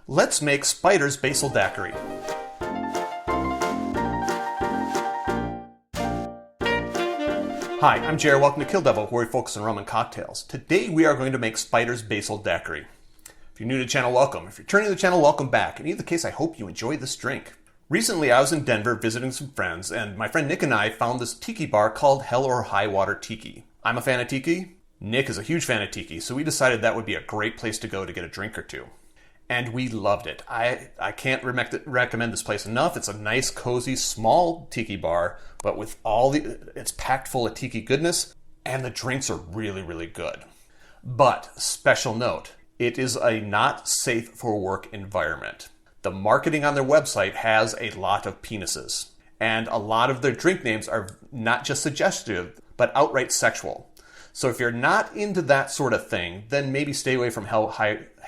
Let's make Spider's Basil Daiquiri. Hi, I'm Chareau. Welcome to Kill-Divill, where we focus on rum and cocktails. Today we are going to make Spider's Basil Daiquiri. If you're new to the channel, welcome. If you're returning to the channel, welcome back. In either case, I hope you enjoy this drink. Recently, I was in Denver visiting some friends, and my friend Nick and I found this tiki bar called Hell or High Water Tiki. I'm a fan of tiki. Nick is a huge fan of tiki, so we decided that would be a great place to go to get a drink or two. And we loved it. I can't recommend this place enough. It's a nice, cozy, small tiki bar, but with it's packed full of tiki goodness, and the drinks are really, really good. But, special note, it is a not safe for work environment. The marketing on their website has a lot of penises, and a lot of their drink names are not just suggestive, but outright sexual. So if you're not into that sort of thing, then maybe stay away from Hell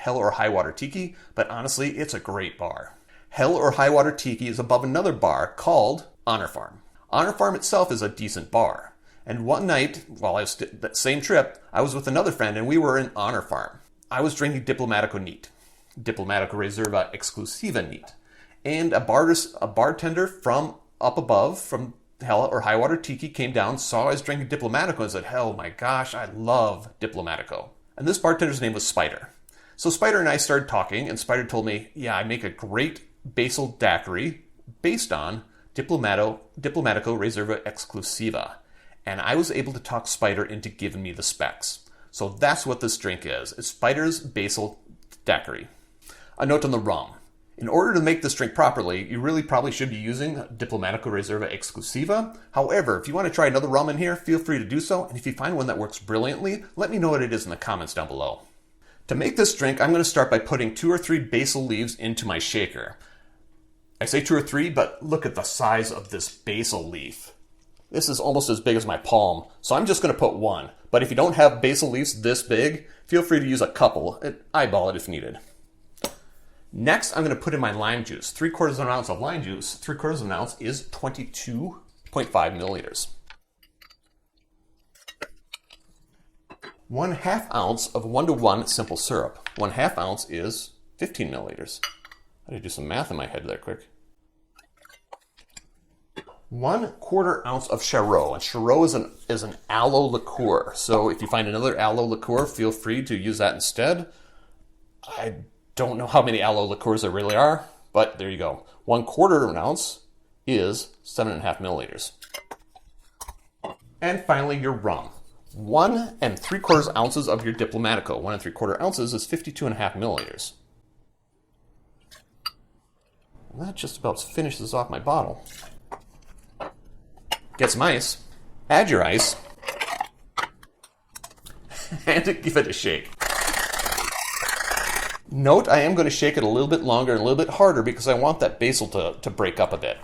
or High Water Tiki, but honestly, it's a great bar. Hell or High Water Tiki is above another bar called Honor Farm. Honor Farm itself is a decent bar. And one night, while I was that same trip, I was with another friend and we were in Honor Farm. I was drinking Diplomatico neat, Diplomatico Reserva Exclusiva neat, and a bartender from up above, from Hell or High Water Tiki, came down, saw I was drinking Diplomatico and said, "Oh my gosh, I love Diplomatico." And this bartender's name was Spider. So Spider and I started talking, and Spider told me, yeah, I make a great basil daiquiri based on Diplomatico Reserva Exclusiva. And I was able to talk Spider into giving me the specs. So that's what this drink is. It's Spider's Basil Daiquiri. A note on the rum. In order to make this drink properly, you really probably should be using Diplomatico Reserva Exclusiva. However, if you want to try another rum in here, feel free to do so. And if you find one that works brilliantly, let me know what it is in the comments down below. To make this drink, I'm going to start by putting 2 or 3 basil leaves into my shaker. I say 2 or 3, but look at the size of this basil leaf. This is almost as big as my palm, so I'm just going to put 1. But if you don't have basil leaves this big, feel free to use a couple. Eyeball it if needed. Next, I'm going to put in my lime juice. 3/4 of an ounce of lime juice. 3/4 of an ounce is 22.5 milliliters. 1/2 ounce of 1:1 simple syrup. 1/2 ounce is 15 milliliters. I had to do some math in my head there quick. 1/4 ounce of Chareau, and Chareau is an aloe liqueur. So if you find another aloe liqueur, feel free to use that instead. I don't know how many aloe liqueurs there really are, but there you go. 1/4 of an ounce is 7.5 milliliters. And finally, your rum. 1 3/4 ounces of your Diplomatico. 1 3/4 ounces is 52.5 milliliters. And that just about finishes off my bottle. Get some ice. Add your ice. And give it a shake. Note, I am going to shake it a little bit longer and a little bit harder because I want that basil to break up a bit.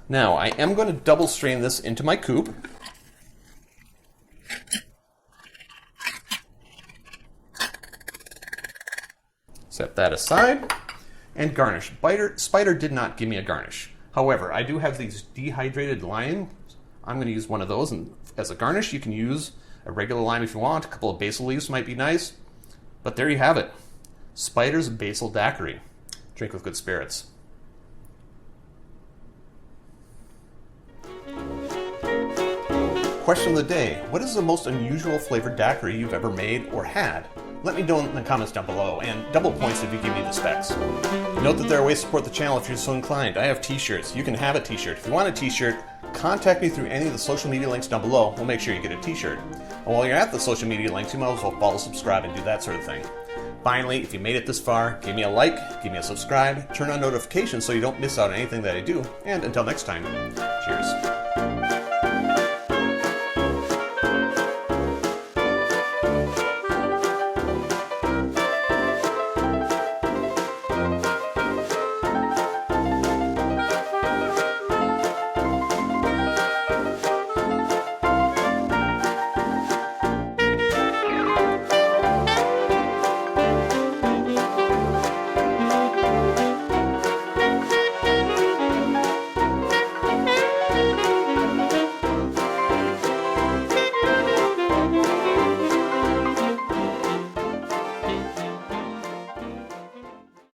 Now, I am going to double strain this into my coupe. Set that aside. And garnish. Spider did not give me a garnish. However, I do have these dehydrated limes. I'm going to use one of those. And as a garnish, you can use a regular lime if you want. A couple of basil leaves might be nice. But there you have it. Spider's Basil Daiquiri. Drink with good spirits. Question of the day. What is the most unusual flavored daiquiri you've ever made or had? Let me know in the comments down below, and double points if you give me the specs. Note that there are ways to support the channel if you're so inclined. I have t-shirts. You can have a t-shirt. If you want a t-shirt, contact me through any of the social media links down below. We'll make sure you get a t-shirt. And while you're at the social media links, you might as well follow, subscribe, and do that sort of thing. Finally, if you made it this far, give me a like, give me a subscribe, turn on notifications so you don't miss out on anything that I do, and until next time, cheers.